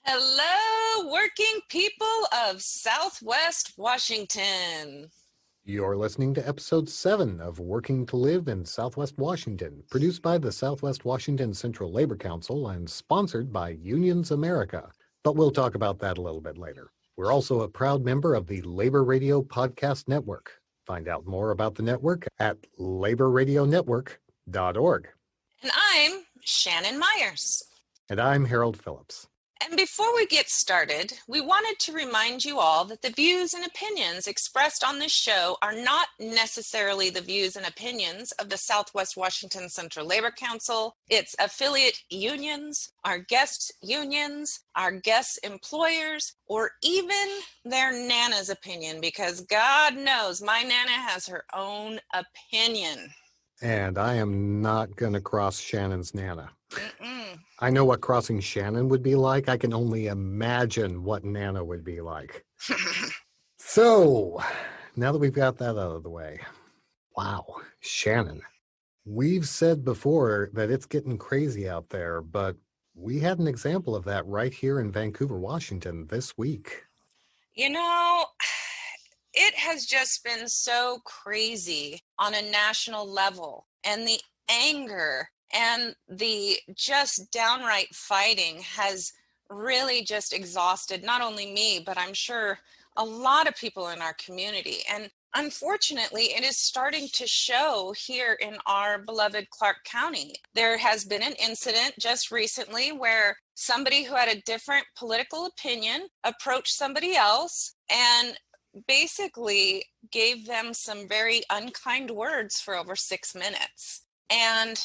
Hello, working people of Southwest Washington. You're listening to episode 7 of Working to Live in Southwest Washington, produced by the Southwest Washington Central Labor Council and sponsored by Unions America. But we'll talk about that a little bit later. We're also a proud member of the Labor Radio Podcast Network. Find out more about the network at laborradionetwork.org. And I'm Shannon Myers. And I'm Harold Phillips. And before we get started, we wanted to remind you all that the views and opinions expressed on this show are not necessarily the views and opinions of the Southwest Washington Central Labor Council, its affiliate unions, our guest unions, our guest employers, or even their Nana's opinion, because God knows my Nana has her own opinion. And I am not going to cross Shannon's Nana. Mm-mm. I know what crossing Shannon would be like. I can only imagine what Nana would be like. So, now that we've got that out of the way, wow, Shannon. We've said before that it's getting crazy out there, but we had an example of that right here in Vancouver, Washington this week. You know, it has just been so crazy on a national level, and the anger and the just downright fighting has really just exhausted not only me, but I'm sure a lot of people in our community. And unfortunately, it is starting to show here in our beloved Clark County. There has been an incident just recently where somebody who had a different political opinion approached somebody else and basically gave them some very unkind words for over 6 minutes. And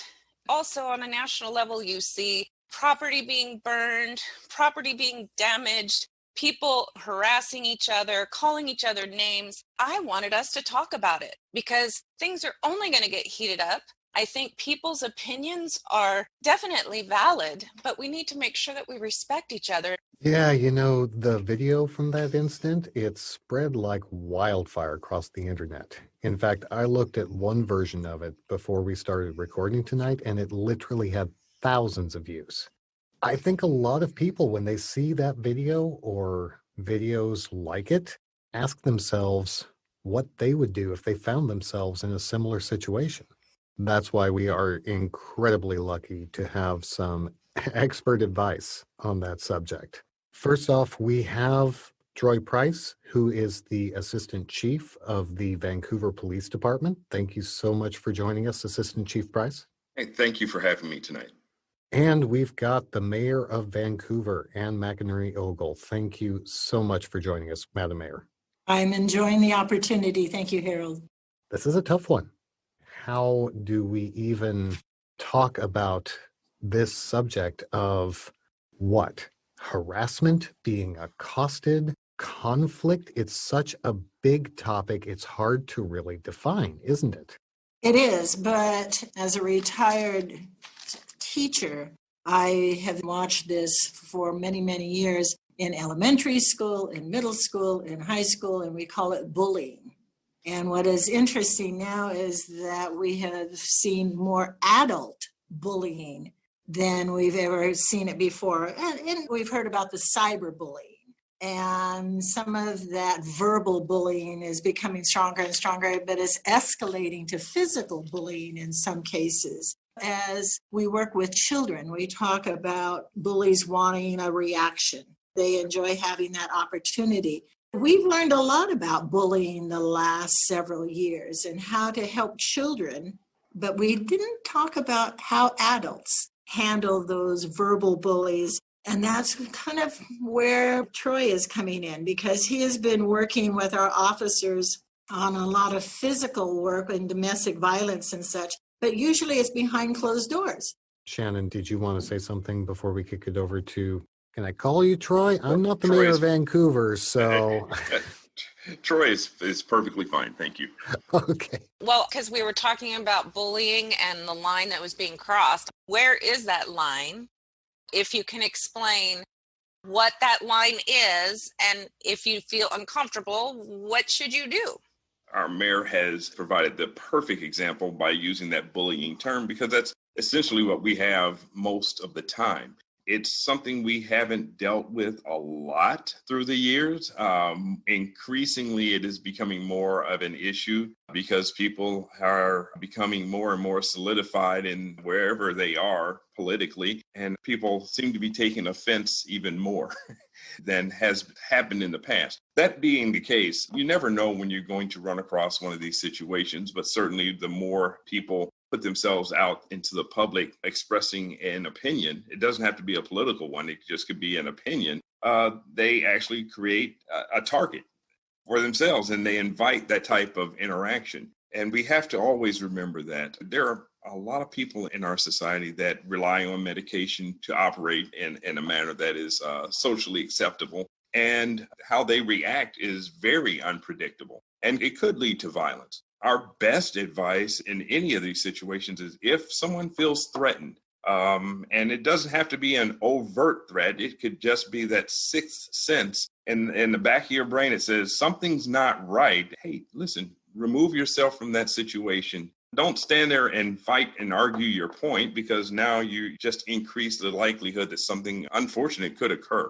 also on a national level, you see property being burned, property being damaged, people harassing each other, calling each other names. I wanted us to talk about it because things are only going to get heated up. I think people's opinions are definitely valid, but we need to make sure that we respect each other. Yeah, the video from that incident, it spread like wildfire across the internet. In fact, I looked at one version of it before we started recording tonight, and it literally had thousands of views. I think a lot of people, when they see that video or videos like it, ask themselves what they would do if they found themselves in a similar situation. That's why we are incredibly lucky to have some expert advice on that subject. First off, we have Troy Price, who is the Assistant Chief of the Vancouver Police Department. Thank you so much for joining us, Assistant Chief Price. Hey, thank you for having me tonight. And we've got the Mayor of Vancouver, Anne McEnerny-Ogle. Thank you so much for joining us, Madam Mayor. I'm enjoying the opportunity. Thank you, Harold. This is a tough one. How do we even talk about this subject of what? Harassment, being accosted, conflict? It's such a big topic. It's hard to really define, isn't it? It is, but as a retired teacher, I have watched this for many, many years in elementary school, in middle school, in high school, and we call it bullying. And what is interesting now is that we have seen more adult bullying than we've ever seen it before. And we've heard about the cyberbullying. And some of that verbal bullying is becoming stronger and stronger, but it's escalating to physical bullying in some cases. As we work with children, we talk about bullies wanting a reaction. They enjoy having that opportunity. We've learned a lot about bullying the last several years and how to help children, but we didn't talk about how adults handle those verbal bullies. And that's kind of where Troy is coming in, because he has been working with our officers on a lot of physical work and domestic violence and such, but usually it's behind closed doors. Shannon, did you want to say something before we kick it over to, can I call you Troy? I'm not the Troy mayor of Vancouver, so... Troy is perfectly fine. Thank you. Okay. Well, because we were talking about bullying and the line that was being crossed. Where is that line? If you can explain what that line is, and if you feel uncomfortable, what should you do? Our mayor has provided the perfect example by using that bullying term, because that's essentially what we have most of the time. It's something we haven't dealt with a lot through the years. Increasingly, it is becoming more of an issue because people are becoming more and more solidified in wherever they are politically, and people seem to be taking offense even more than has happened in the past. That being the case, you never know when you're going to run across one of these situations, but certainly the more people put themselves out into the public expressing an opinion, it doesn't have to be a political one, it just could be an opinion, they actually create a target for themselves and they invite that type of interaction. And we have to always remember that there are a lot of people in our society that rely on medication to operate in a manner that is socially acceptable. And how they react is very unpredictable, and it could lead to violence. Our best advice in any of these situations is if someone feels threatened, and it doesn't have to be an overt threat, it could just be that sixth sense in the back of your brain. It says something's not right. Hey, listen, remove yourself from that situation. Don't stand there and fight and argue your point, because now you just increase the likelihood that something unfortunate could occur.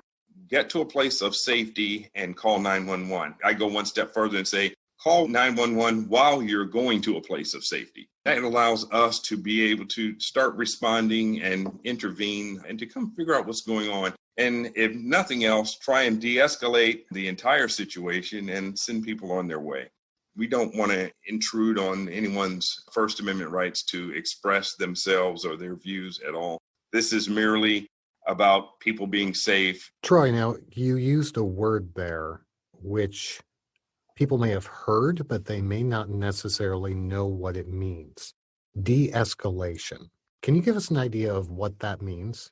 Get to a place of safety and call 911. I go one step further and say, call 911 while you're going to a place of safety. That allows us to be able to start responding and intervene and to come figure out what's going on. And if nothing else, try and de-escalate the entire situation and send people on their way. We don't want to intrude on anyone's First Amendment rights to express themselves or their views at all. This is merely about people being safe. Troy, now you used a word there which people may have heard, but they may not necessarily know what it means. De-escalation. Can you give us an idea of what that means?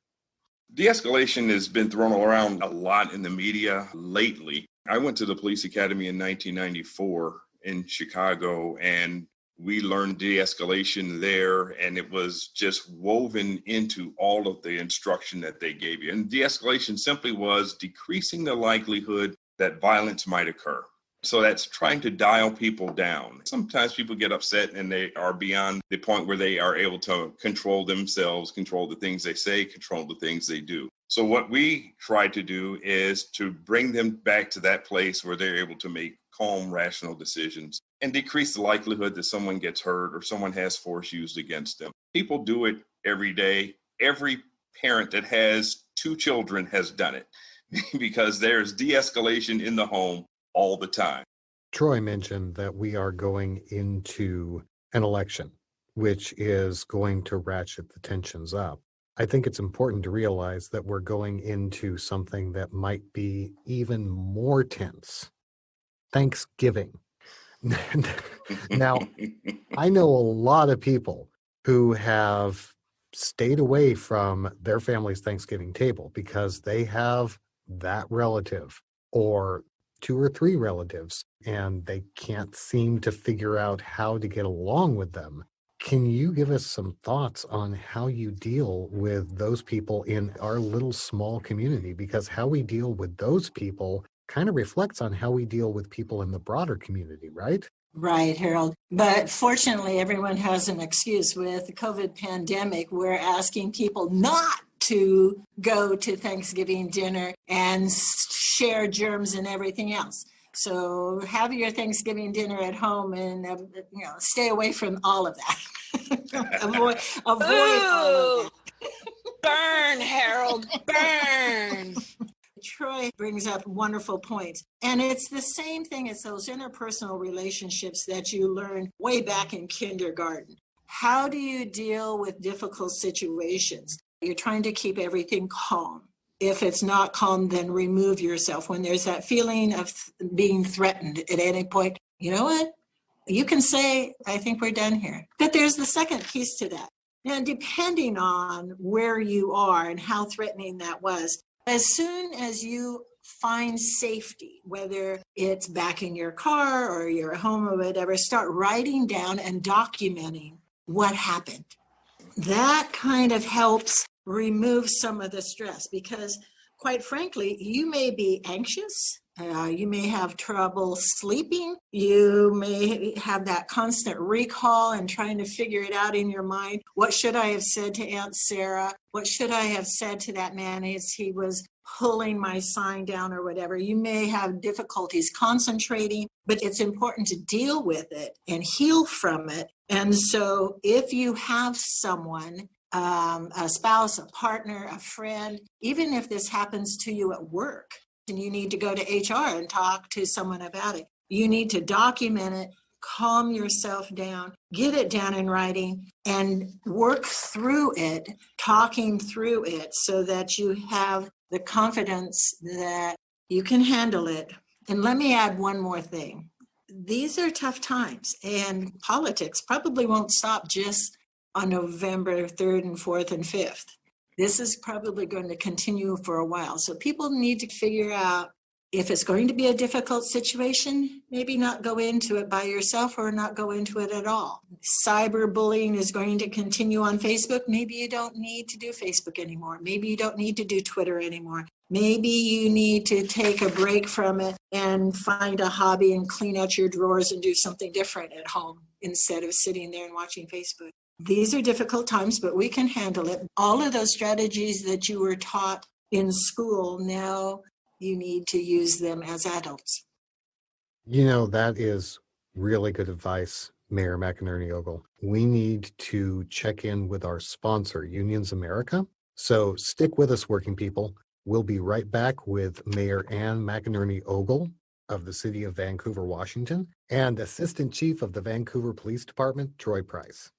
De-escalation has been thrown around a lot in the media lately. I went to the police academy in 1994 in Chicago, and we learned de-escalation there, and it was just woven into all of the instruction that they gave you. And de-escalation simply was decreasing the likelihood that violence might occur. So that's trying to dial people down. Sometimes people get upset and they are beyond the point where they are able to control themselves, control the things they say, control the things they do. So what we try to do is to bring them back to that place where they're able to make calm, rational decisions and decrease the likelihood that someone gets hurt or someone has force used against them. People do it every day. Every parent that has 2 children has done it because there's de-escalation in the home all the time. Troy mentioned that we are going into an election, which is going to ratchet the tensions up. I think it's important to realize that we're going into something that might be even more tense. Thanksgiving. Now, I know a lot of people who have stayed away from their family's Thanksgiving table because they have that relative or 2 or 3 relatives, and they can't seem to figure out how to get along with them. Can you give us some thoughts on how you deal with those people in our little small community? Because how we deal with those people kind of reflects on how we deal with people in the broader community, right? Right, Harold. But fortunately, everyone has an excuse. With the COVID pandemic, we're asking people not to go to Thanksgiving dinner and share germs and everything else. So have your Thanksgiving dinner at home and stay away from all of that. avoid all of that. Burn, Harold, burn. Troy brings up wonderful points. And it's the same thing. It's those interpersonal relationships that you learn way back in kindergarten. How do you deal with difficult situations? You're trying to keep everything calm. If it's not calm, then remove yourself. When there's that feeling of being threatened at any point, you know what? You can say, I think we're done here. But there's the second piece to that. And depending on where you are and how threatening that was, as soon as you find safety, whether it's back in your car or your home or whatever, start writing down and documenting what happened. That kind of helps remove some of the stress because, quite frankly, you may be anxious You may have trouble sleeping. You may have that constant recall and trying to figure it out in your mind. What should I have said to Aunt Sarah? What should I have said to that man as he was pulling my sign down or whatever? You may have difficulties concentrating, but it's important to deal with it and heal from it. And so if you have someone, a spouse, a partner, a friend, even if this happens to you at work, and you need to go to HR and talk to someone about it. You need to document it, calm yourself down, get it down in writing, and work through it, talking through it so that you have the confidence that you can handle it. And let me add one more thing. These are tough times, and politics probably won't stop just on November 3rd and 4th and 5th. This is probably going to continue for a while. So people need to figure out if it's going to be a difficult situation, maybe not go into it by yourself or not go into it at all. Cyberbullying is going to continue on Facebook. Maybe you don't need to do Facebook anymore. Maybe you don't need to do Twitter anymore. Maybe you need to take a break from it and find a hobby and clean out your drawers and do something different at home instead of sitting there and watching Facebook. These are difficult times, but we can handle it. All of those strategies that you were taught in school, now you need to use them as adults. You know, that is really good advice, Mayor McEnerny-Ogle. We need to check in with our sponsor, Unions America. So stick with us, working people. We'll be right back with Mayor Ann McEnerny-Ogle of the city of Vancouver, Washington, and Assistant Chief of the Vancouver Police Department, Troy Price.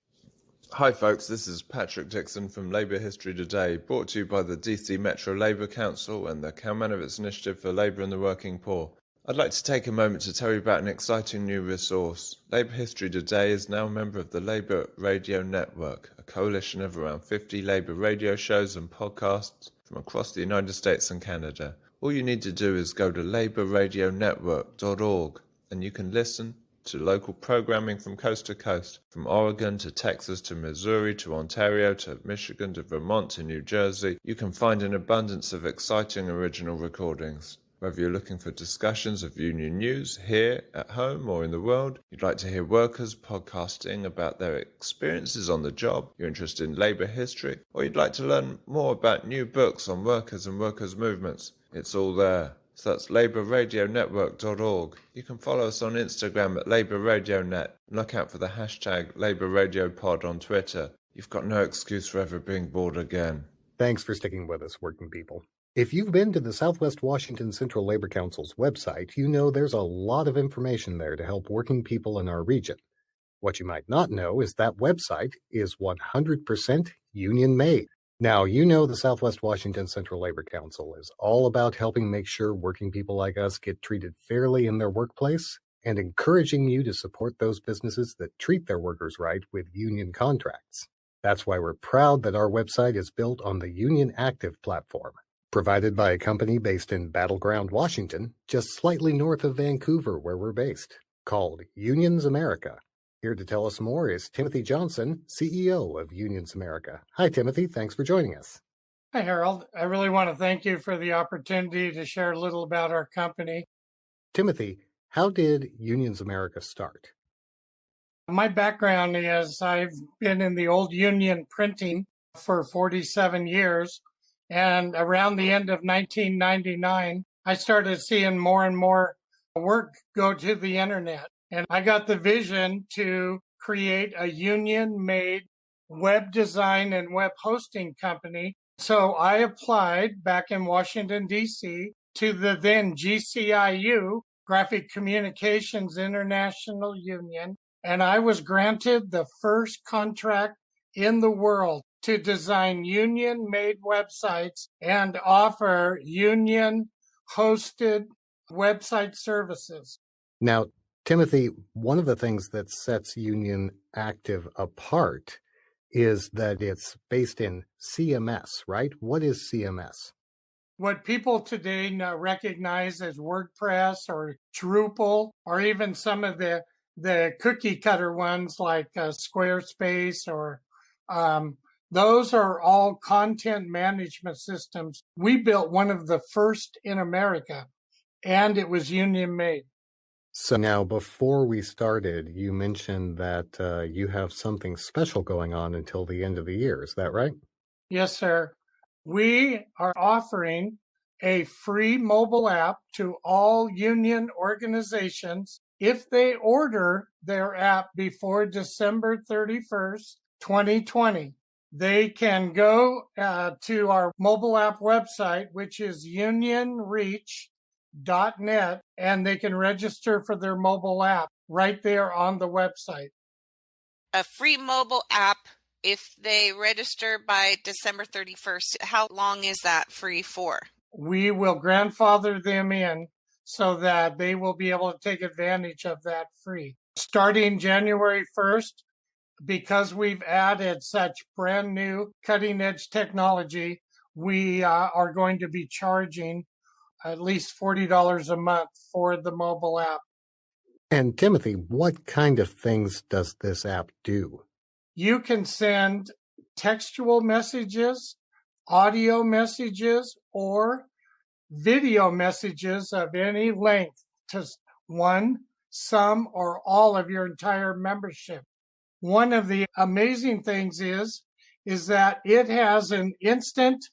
Hi folks, this is Patrick Dixon from Labour History Today, brought to you by the DC Metro Labour Council and the Kalmanovitz Initiative for Labour and the Working Poor. I'd like to take a moment to tell you about an exciting new resource. Labour History Today is now a member of the Labour Radio Network, a coalition of around 50 Labour radio shows and podcasts from across the United States and Canada. All you need to do is go to labourradionetwork.org and you can listen to local programming from coast to coast, from Oregon to Texas to Missouri to Ontario to Michigan to Vermont to New Jersey. You can find an abundance of exciting original recordings. Whether you're looking for discussions of union news here at home or in the world, you'd like to hear workers podcasting about their experiences on the job, you're interested in labour history, or you'd like to learn more about new books on workers and workers' movements, it's all there. So that's labourradionetwork.org. You can follow us on Instagram at labourradionet and look out for the hashtag LabourRadioPod on Twitter. You've got no excuse for ever being bored again. Thanks for sticking with us, working people. If you've been to the Southwest Washington Central Labor Council's website, you know there's a lot of information there to help working people in our region. What you might not know is that website is 100% union-made. Now, you know the Southwest Washington Central Labor Council is all about helping make sure working people like us get treated fairly in their workplace and encouraging you to support those businesses that treat their workers right with union contracts. That's why we're proud that our website is built on the Union Active platform, provided by a company based in Battleground, Washington, just slightly north of Vancouver, where we're based, called Unions America. Here to tell us more is Timothy Johnson, CEO of Unions America. Hi, Timothy. Thanks for joining us. Hi, Harold. I really want to thank you for the opportunity to share a little about our company. Timothy, how did Unions America start? My background is I've been in the old union printing for 47 years. And around the end of 1999, I started seeing more and more work go to the internet. And I got the vision to create a union-made web design and web hosting company. So I applied back in Washington, D.C. to the then GCIU, Graphic Communications International Union, and I was granted the first contract in the world to design union-made websites and offer union-hosted website services. Now, Timothy, one of the things that sets Union Active apart is that it's based in CMS, right? What is CMS? What people today recognize as WordPress or Drupal, or even some of the cookie cutter ones like Squarespace, or those are all content management systems. We built one of the first in America. and it was union made. So now, before we started, you mentioned that you have something special going on until the end of the year. Is that right? Yes, sir. We are offering a free mobile app to all union organizations if they order their app before December 31st, 2020. They can go to our mobile app website, which is unionreach.net, and they can register for their mobile app right there on the website. A free mobile app if they register by December 31st. How long is that free for? We will grandfather them in so that they will be able to take advantage of that free. Starting January 1st, because we've added such brand new cutting edge technology, we are going to be charging at least $40 a month for the mobile app. And Timothy, what kind of things does this app do? You can send textual messages, audio messages, or video messages of any length to one, some, or all of your entire membership. One of the amazing things is that it has an instant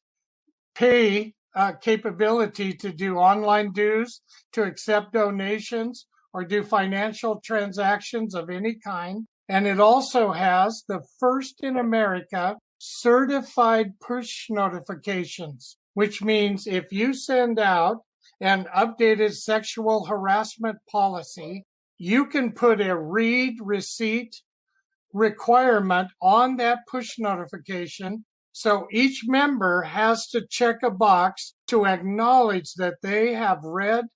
pay capability to do online dues, to accept donations, or do financial transactions of any kind. And it also has the first in America certified push notifications, which means if you send out an updated sexual harassment policy, you can put a read receipt requirement on that push notification. So each member has to check a box to acknowledge that they have read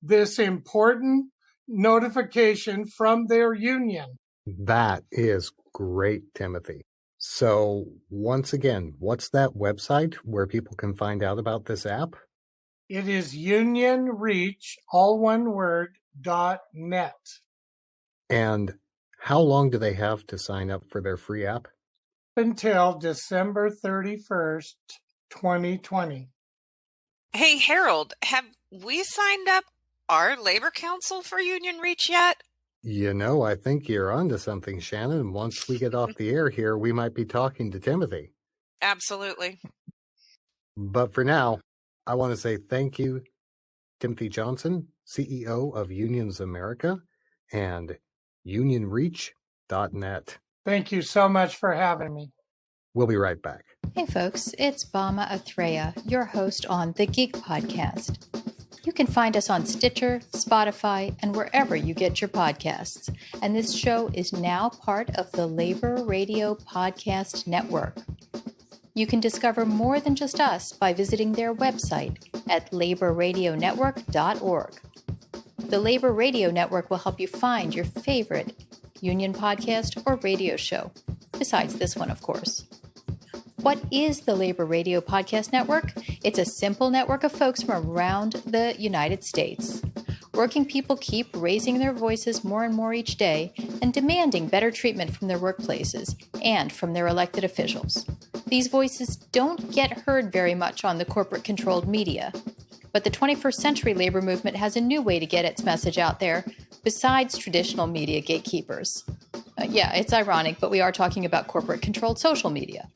this important notification from their union. That is great, Timothy. So once again, what's that website where people can find out about this app? It is unionreach, all one word, .net. And how long do they have to sign up for their free app? Until December 31st, 2020. Hey, Harold, have we signed up our labor council for Union Reach yet? You know, I think you're onto something, Shannon. Once we get off the air here, we might be talking to Timothy. Absolutely. But for now, I want to say thank you, Timothy Johnson, CEO of Unions America and unionreach.net. Thank you so much for having me. We'll be right back. Hey folks, it's Bama Athreya, your host on The Geek Podcast. You can find us on Stitcher, Spotify, and wherever you get your podcasts. And this show is now part of the Labor Radio Podcast Network. You can discover more than just us by visiting their website at laborradionetwork.org. The Labor Radio Network will help you find your favorite union podcast or radio show, besides this one, of course. What is the Labor Radio Podcast Network? It's a simple network of folks from around the United States. Working people keep raising their voices more and more each day and demanding better treatment from their workplaces and from their elected officials. These voices don't get heard very much on the corporate-controlled media, but the 21st century labor movement has a new way to get its message out there besides traditional media gatekeepers. Yeah, it's ironic, but we are talking about corporate-controlled social media.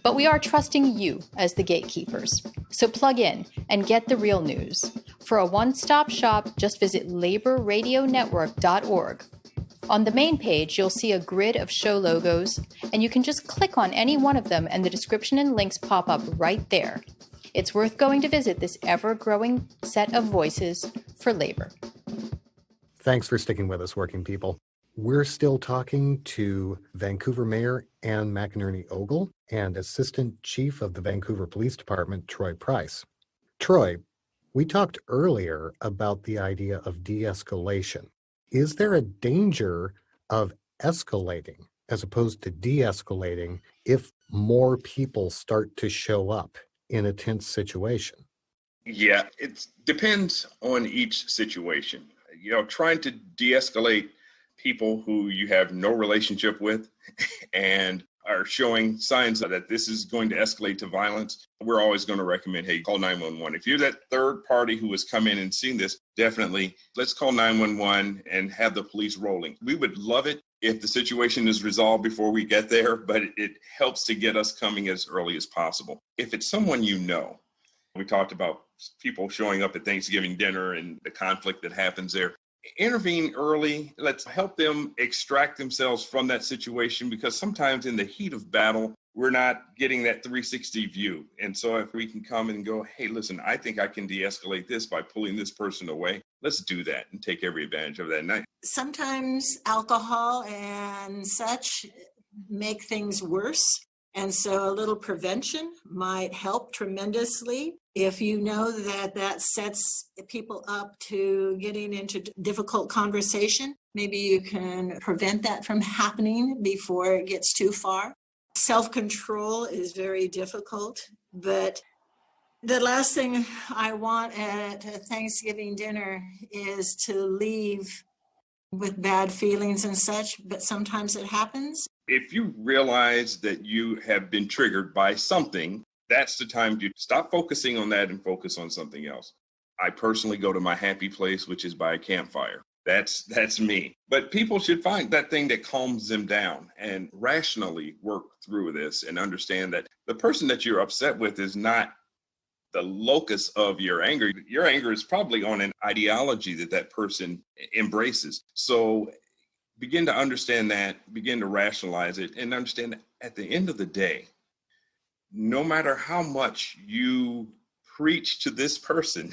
But we are trusting you as the gatekeepers. So plug in and get the real news. For a one-stop shop, just visit laborradionetwork.org. On the main page, you'll see a grid of show logos, and you can just click on any one of them and the description and links pop up right there. It's worth going to visit this ever-growing set of voices for labor. Thanks for sticking with us, working people. We're still talking to Vancouver Mayor Anne McEnerny-Ogle and Assistant Chief of the Vancouver Police Department, Troy Price. Troy, we talked earlier about the idea of de-escalation. Is there a danger of escalating as opposed to de-escalating if more people start to show up in a tense situation? Yeah, it depends on each situation. Trying to de-escalate people who you have no relationship with and are showing signs that this is going to escalate to violence, we're always going to recommend, hey, call 911. If you're that third party who has come in and seen this, definitely let's call 911 and have the police rolling. We would love it if the situation is resolved before we get there, but it helps to get us coming as early as possible. If it's someone you know, we talked about people showing up at Thanksgiving dinner and the conflict that happens there. Intervene early. Let's help them extract themselves from that situation, because sometimes in the heat of battle, we're not getting that 360 view. And so if we can come and go, hey, listen, I think I can de-escalate this by pulling this person away. Let's do that and take every advantage of that night. Sometimes alcohol and such make things worse. And so a little prevention might help tremendously. If you know that that sets people up to getting into difficult conversation, maybe you can prevent that from happening before it gets too far. Self-control is very difficult, but the last thing I want at a Thanksgiving dinner is to leave with bad feelings and such, but sometimes it happens. If you realize that you have been triggered by something, that's the time to stop focusing on that and focus on something else. I personally go to my happy place, which is by a campfire. That's me. But people should find that thing that calms them down and rationally work through this and understand that the person that you're upset with is not the locus of your anger. Your anger is probably on an ideology that person embraces. So begin to understand that, begin to rationalize it, and understand that at the end of the day, no matter how much you preach to this person,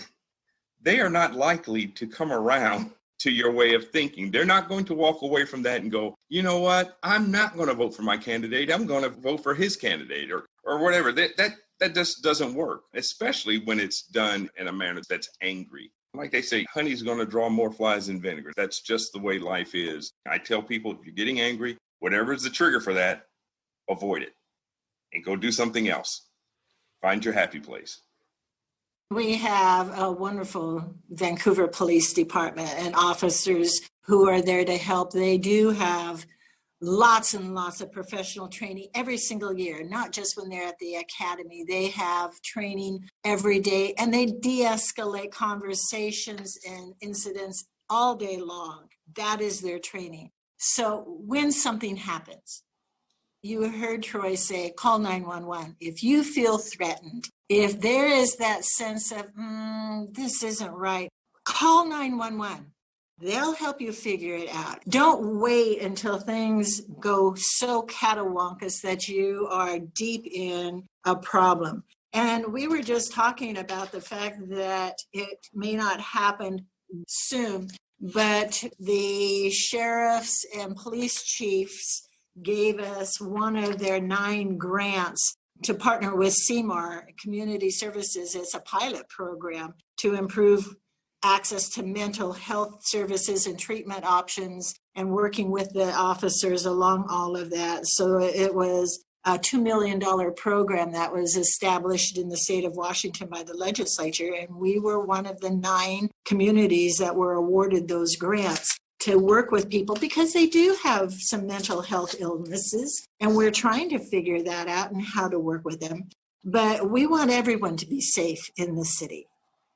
they are not likely to come around to your way of thinking. They're not going to walk away from that and go, you know what, I'm not going to vote for my candidate. I'm going to vote for his candidate or whatever. That just doesn't work, especially when it's done in a manner that's angry. Like they say, honey's going to draw more flies than vinegar. That's just the way life is. I tell people, if you're getting angry, whatever is the trigger for that, avoid it and go do something else. Find your happy place. We have a wonderful Vancouver Police Department and officers who are there to help. They do have lots and lots of professional training every single year, not just when they're at the academy. They have training every day, and they de-escalate conversations and incidents all day long. That is their training. So when something happens, you heard Troy say, call 911. If you feel threatened, if there is that sense of, this isn't right, call 911. They'll help you figure it out. Don't wait until things go so catawonkus that you are deep in a problem. And we were just talking about the fact that it may not happen soon, but the sheriffs and police chiefs gave us one of their 9 grants to partner with CMAR Community Services. It's a pilot program to improve access to mental health services and treatment options, and working with the officers along all of that. So it was a $2 million program that was established in the state of Washington by the legislature. And we were one of the 9 communities that were awarded those grants to work with people because they do have some mental health illnesses. And we're trying to figure that out and how to work with them. But we want everyone to be safe in the city.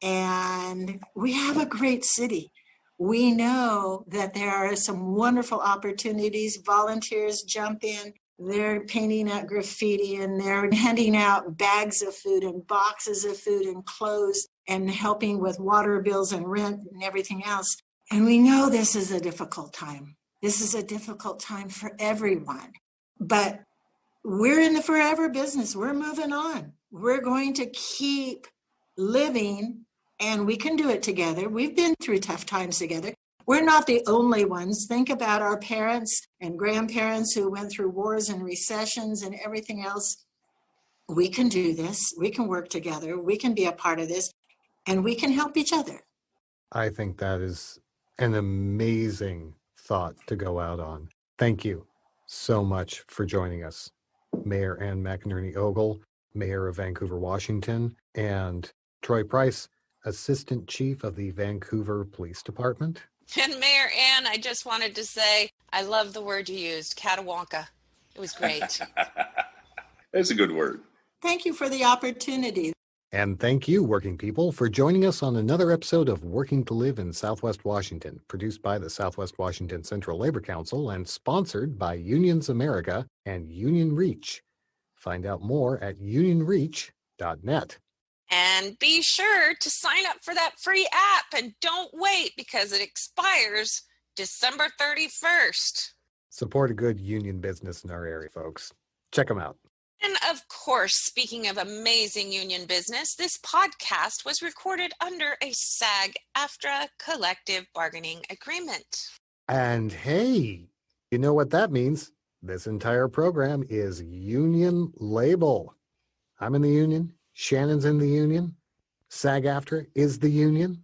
And we have a great city. We know that there are some wonderful opportunities. Volunteers jump in. They're painting up graffiti and they're handing out bags of food and boxes of food and clothes and helping with water bills and rent and everything else. And we know this is a difficult time. This is a difficult time for everyone. But we're in the forever business. We're moving on. We're going to keep living, and we can do it together. We've been through tough times together. We're not the only ones. Think about our parents and grandparents who went through wars and recessions and everything else. We can do this. We can work together. We can be a part of this, and we can help each other. I think that is an amazing thought to go out on. Thank you so much for joining us, Mayor Ann McEnerny-Ogle, Mayor of Vancouver, Washington, and Troy Price, Assistant Chief of the Vancouver Police Department. And Mayor Ann, I just wanted to say, I love the word you used, catawonka. It was great. That's a good word. Thank you for the opportunity. And thank you, working people, for joining us on another episode of Working to Live in Southwest Washington, produced by the Southwest Washington Central Labor Council and sponsored by Unions America and Union Reach. Find out more at unionreach.net. And be sure to sign up for that free app and don't wait because it expires December 31st. Support a good union business in our area, folks. Check them out. And of course, speaking of amazing union business, this podcast was recorded under a SAG-AFTRA collective bargaining agreement. And hey, you know what that means? This entire program is union label. I'm in the union. Shannon's in the union. SAG-AFTRA is the union.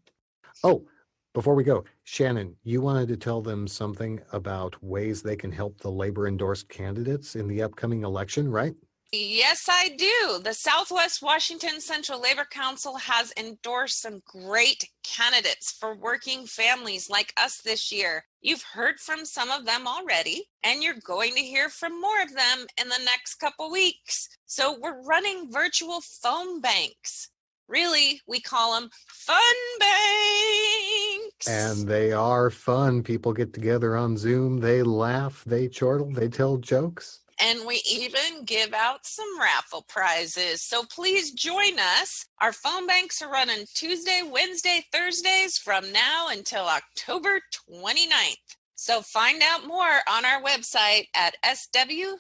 Oh, before we go, Shannon, you wanted to tell them something about ways they can help the labor-endorsed candidates in the upcoming election, right? Yes, I do. The Southwest Washington Central Labor Council has endorsed some great candidates for working families like us this year. You've heard from some of them already, and you're going to hear from more of them in the next couple weeks. So we're running virtual phone banks. Really, we call them fun banks. And they are fun. People get together on Zoom. They laugh, they chortle, they tell jokes. And we even give out some raffle prizes. So please join us. Our phone banks are running Tuesday, Wednesday, Thursdays from now until October 29th. So find out more on our website at swwaclc.org.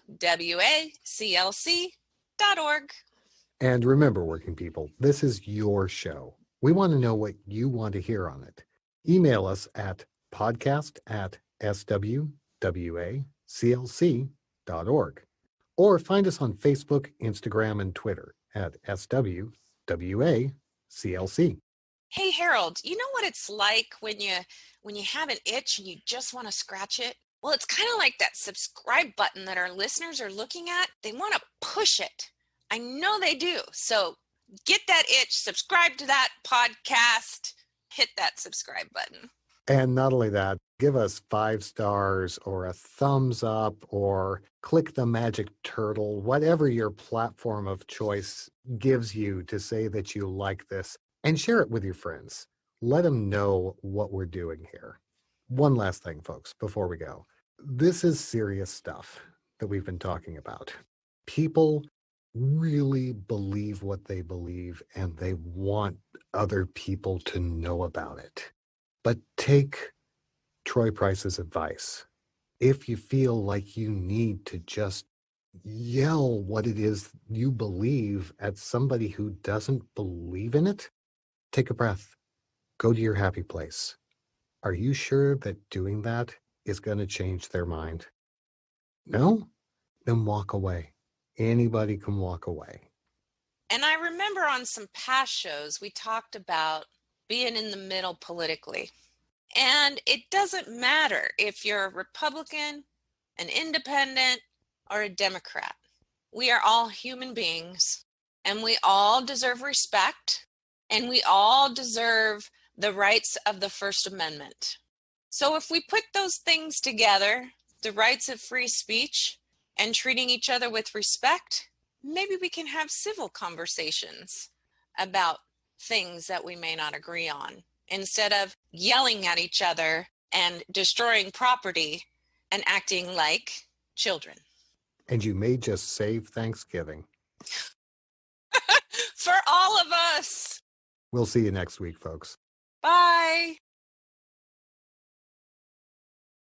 And remember, working people, this is your show. We want to know what you want to hear on it. Email us at podcast@swwaclc.org or find us on Facebook, Instagram, and Twitter at SWWACLC. Hey, Harold, you know what it's like when you have an itch and you just want to scratch it? Well, it's kind of like that subscribe button that our listeners are looking at. They want to push it. I know they do. So get that itch, subscribe to that podcast, hit that subscribe button. And not only that, give us 5 stars or a thumbs up or click the magic turtle, whatever your platform of choice gives you to say that you like this, and share it with your friends. Let them know what we're doing here. One last thing, folks, before we go. This is serious stuff that we've been talking about. People really believe what they believe, and they want other people to know about it. But take Troy Price's advice. If you feel like you need to just yell what it is you believe at somebody who doesn't believe in it, take a breath. Go to your happy place. Are you sure that doing that is going to change their mind? No? Then walk away. Anybody can walk away. And I remember on some past shows, we talked about being in the middle politically. And it doesn't matter if you're a Republican, an independent, or a Democrat. We are all human beings, and we all deserve respect, and we all deserve the rights of the First Amendment. So if we put those things together, the rights of free speech and treating each other with respect, maybe we can have civil conversations about things that we may not agree on, instead of yelling at each other and destroying property and acting like children. And you may just save Thanksgiving. For all of us. We'll see you next week, folks. Bye.